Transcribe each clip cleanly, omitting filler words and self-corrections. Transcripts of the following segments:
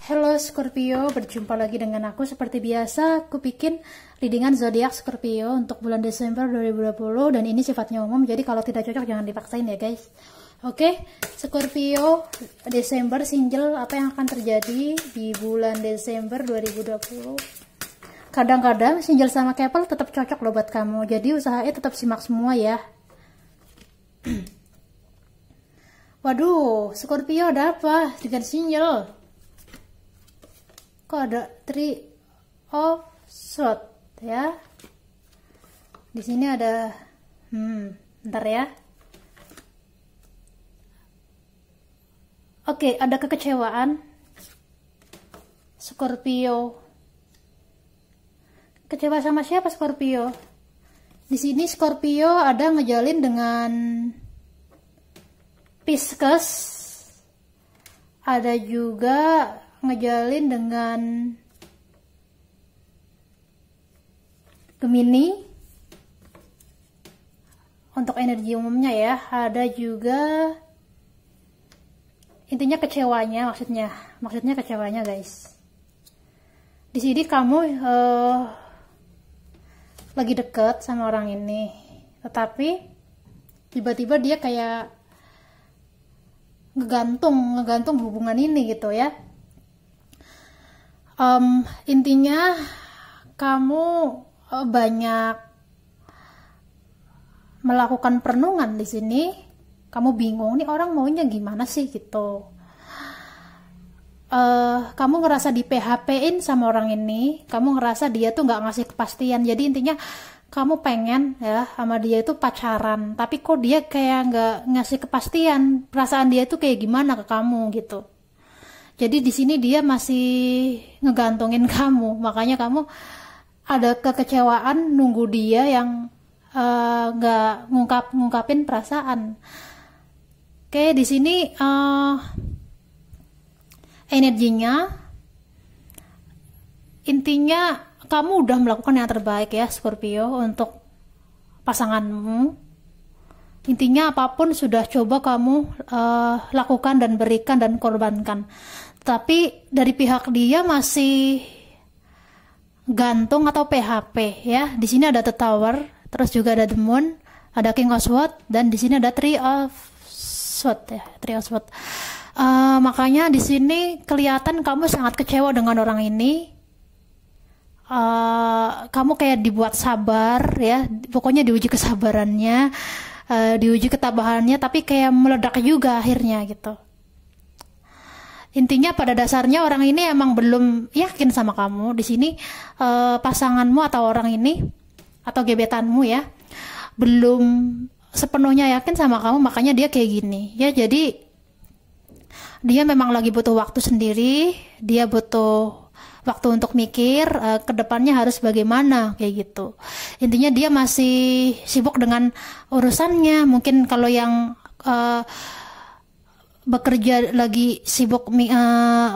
Halo Scorpio, berjumpa lagi dengan aku. Seperti biasa, aku bikin readingan zodiak Scorpio untuk bulan Desember 2020 dan ini sifatnya umum, jadi kalau tidak cocok jangan dipaksain ya guys. Oke, Scorpio Desember single, apa yang akan terjadi di bulan Desember 2020? Kadang-kadang single sama couple tetap cocok loh buat kamu, jadi usahanya tetap simak semua ya. Waduh, Scorpio ada apa dengan single? Kok ada Three of Swords ya? Di sini ada, bentar ya. Oke, ada kekecewaan, Scorpio. Kecewa sama siapa Scorpio? Di sini Scorpio ada ngejalin dengan Pisces, ada juga ngejalin dengan Gemini untuk energi umumnya ya. Ada juga intinya kecewanya, maksudnya kecewanya guys. Di sini kamu lagi deket sama orang ini, tetapi tiba-tiba dia kayak ngegantung hubungan ini gitu ya. Intinya kamu banyak melakukan perenungan di sini. Kamu bingung nih orang maunya gimana sih gitu. Kamu ngerasa di PHP-in sama orang ini. Kamu ngerasa dia tuh nggak ngasih kepastian. Jadi intinya kamu pengen ya sama dia itu pacaran, tapi kok dia kayak nggak ngasih kepastian. Perasaan dia tuh kayak gimana ke kamu gitu. Jadi di sini dia masih ngegantungin kamu, makanya kamu ada kekecewaan nunggu dia yang nggak ngungkapin perasaan. Oke, di sini energinya, intinya kamu udah melakukan yang terbaik ya Scorpio untuk pasanganmu. Intinya apapun sudah coba kamu lakukan dan berikan dan korbankan. Tapi dari pihak dia masih gantung atau PHP ya. Di sini ada The Tower, terus juga ada The Moon, ada King of Swords, dan di sini ada Three of Swords ya, Three of Swords. Makanya di sini kelihatan kamu sangat kecewa dengan orang ini. Kamu kayak dibuat sabar ya, pokoknya diuji kesabarannya, diuji ketabahannya, tapi kayak meledak juga akhirnya gitu. Intinya pada dasarnya orang ini emang belum yakin sama kamu. Di sini pasanganmu atau orang ini atau gebetanmu ya belum sepenuhnya yakin sama kamu, makanya dia kayak gini ya. Jadi dia memang lagi butuh waktu sendiri, dia butuh waktu untuk mikir kedepannya harus bagaimana kayak gitu. Intinya dia masih sibuk dengan urusannya. Mungkin kalau yang bekerja lagi sibuk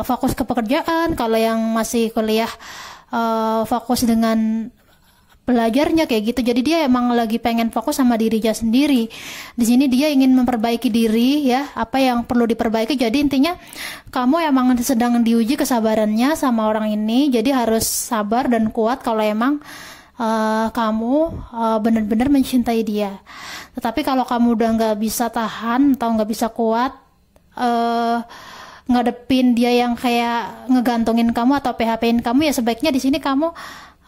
fokus ke pekerjaan, kalau yang masih kuliah fokus dengan belajarnya kayak gitu. Jadi dia emang lagi pengen fokus sama dirinya sendiri. Di sini dia ingin memperbaiki diri ya, apa yang perlu diperbaiki. Jadi intinya kamu emang sedang diuji kesabarannya sama orang ini. Jadi harus sabar dan kuat kalau emang kamu benar-benar mencintai dia. Tetapi kalau kamu udah nggak bisa tahan atau nggak bisa kuat ngadepin dia yang kayak ngegantungin kamu atau PHP-in kamu, ya sebaiknya di sini kamu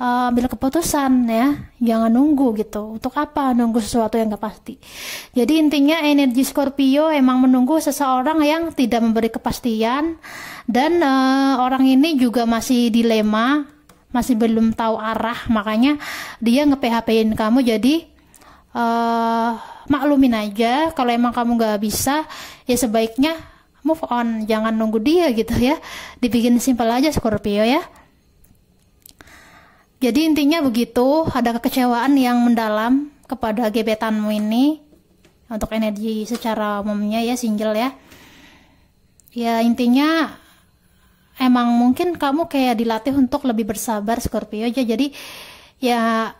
ambil keputusan ya, jangan nunggu gitu. Untuk apa nunggu sesuatu yang gak pasti? Jadi intinya energi Scorpio emang menunggu seseorang yang tidak memberi kepastian, dan orang ini juga masih dilema, masih belum tahu arah, makanya dia nge-PHP-in kamu. Jadi maklumin aja kalau emang kamu gak bisa, ya sebaiknya move on, jangan nunggu dia gitu ya. Dibikin simpel aja Scorpio ya. Jadi intinya begitu, ada kekecewaan yang mendalam kepada gebetanmu ini untuk energi secara umumnya ya, single ya. Ya intinya emang mungkin kamu kayak dilatih untuk lebih bersabar Scorpio aja. Jadi ya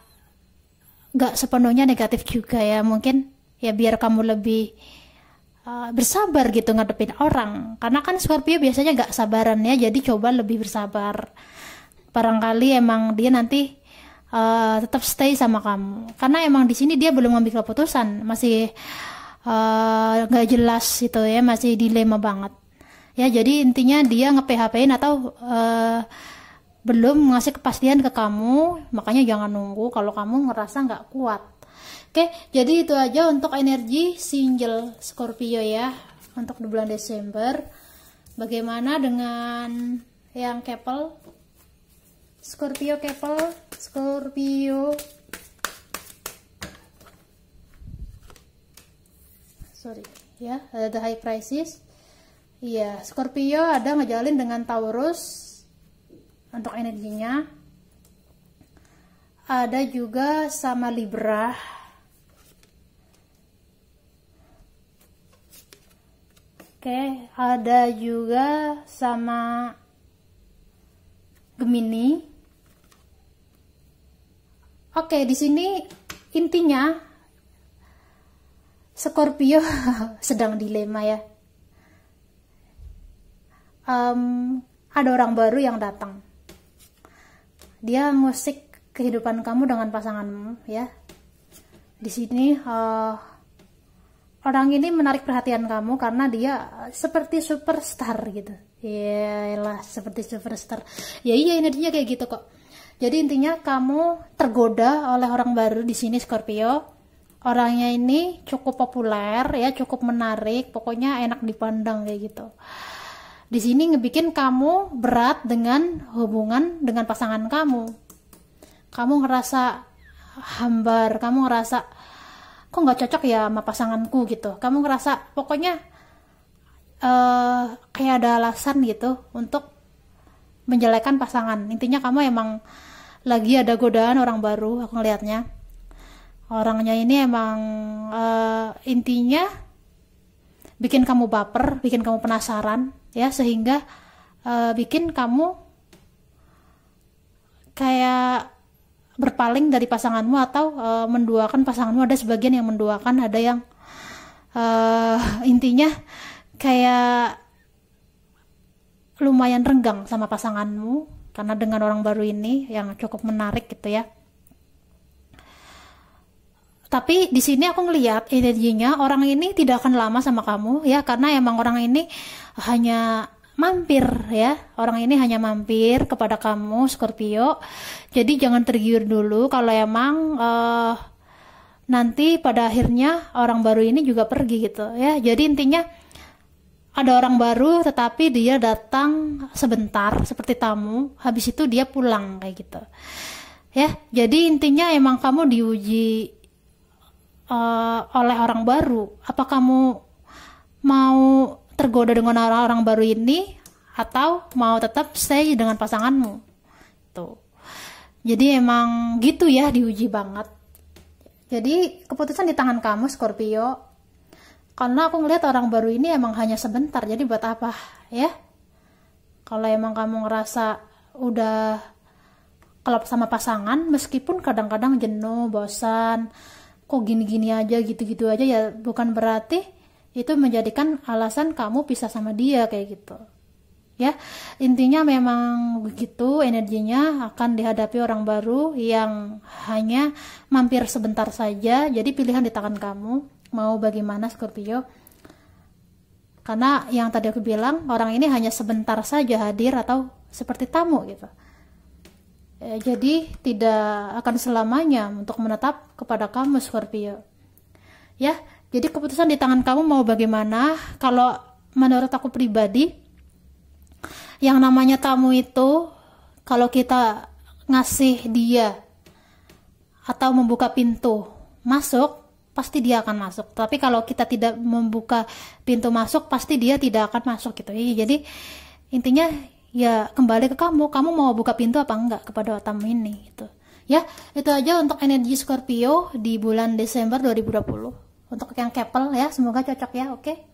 gak sepenuhnya negatif juga ya, mungkin ya biar kamu lebih bersabar gitu ngadepin orang, karena kan Scorpio biasanya gak sabaran ya, jadi coba lebih bersabar. Barangkali emang dia nanti tetap stay sama kamu, karena emang di sini dia belum ngambil keputusan, masih nggak jelas itu ya, masih dilema banget ya. Jadi intinya dia nge-PHP-in atau belum ngasih kepastian ke kamu, makanya jangan nunggu kalau kamu ngerasa nggak kuat. Oke, jadi itu aja untuk energi single Scorpio ya untuk di bulan Desember. Bagaimana dengan yang couple Scorpio, couple Scorpio, sorry ya, ada high crisis. Iya, Scorpio ada ngejalin dengan Taurus untuk energinya, ada juga sama Libra. Oke, ada juga sama Gemini. Oke, di sini intinya Scorpio sedang dilema ya. Ada orang baru yang datang. Dia ngusik kehidupan kamu dengan pasanganmu ya. Di sini orang ini menarik perhatian kamu karena dia seperti superstar gitu. Yaelah, seperti superstar. Ya iya, energinya kayak gitu kok. Jadi intinya kamu tergoda oleh orang baru di sini Scorpio. Orangnya ini cukup populer ya, cukup menarik, pokoknya enak dipandang kayak gitu. Di sini ngebikin kamu berat dengan hubungan dengan pasangan kamu. Kamu ngerasa hambar, kamu ngerasa kok nggak cocok ya sama pasanganku gitu. Kamu ngerasa pokoknya kayak ada alasan gitu untuk menjelekkan pasangan. Intinya kamu emang lagi ada godaan orang baru, aku ngelihatnya. Orangnya ini emang intinya bikin kamu baper, bikin kamu penasaran ya, sehingga bikin kamu kayak berpaling dari pasanganmu atau menduakan pasanganmu. Ada sebagian yang menduakan, ada yang intinya kayak lumayan renggang sama pasanganmu karena dengan orang baru ini yang cukup menarik gitu ya. Tapi di sini aku ngelihat energinya orang ini tidak akan lama sama kamu ya, karena emang orang ini hanya mampir ya. Orang ini hanya mampir kepada kamu Scorpio. Jadi jangan tergiur dulu kalau emang nanti pada akhirnya orang baru ini juga pergi gitu ya. Jadi intinya ada orang baru tetapi dia datang sebentar seperti tamu, habis itu dia pulang kayak gitu ya. Jadi intinya emang kamu diuji oleh orang baru. Apa kamu mau tergoda dengan orang-orang baru ini atau mau tetap stay dengan pasanganmu tuh. Jadi emang gitu ya, diuji banget. Jadi keputusan di tangan kamu Scorpio, karena aku ngeliat orang baru ini emang hanya sebentar. Jadi buat apa ya, kalau emang kamu ngerasa udah klop sama pasangan, meskipun kadang-kadang jenuh, bosan, kok gini-gini aja, gitu-gitu aja ya, bukan berarti itu menjadikan alasan kamu pisah sama dia kayak gitu ya. Intinya memang begitu, energinya akan dihadapi orang baru yang hanya mampir sebentar saja. Jadi pilihan di tangan kamu, mau bagaimana Scorpio, karena yang tadi aku bilang orang ini hanya sebentar saja hadir atau seperti tamu gitu. Jadi tidak akan selamanya untuk menetap kepada kamu Scorpio ya. Jadi keputusan di tangan kamu mau bagaimana. Kalau menurut aku pribadi, yang namanya tamu itu kalau kita ngasih dia atau membuka pintu masuk, pasti dia akan masuk. Tapi kalau kita tidak membuka pintu masuk, pasti dia tidak akan masuk gitu ya. Jadi intinya ya kembali ke kamu mau buka pintu apa enggak kepada tamu ini gitu ya. Itu aja untuk energi Scorpio di bulan Desember 2020 untuk yang couple ya. Semoga cocok ya. Oke.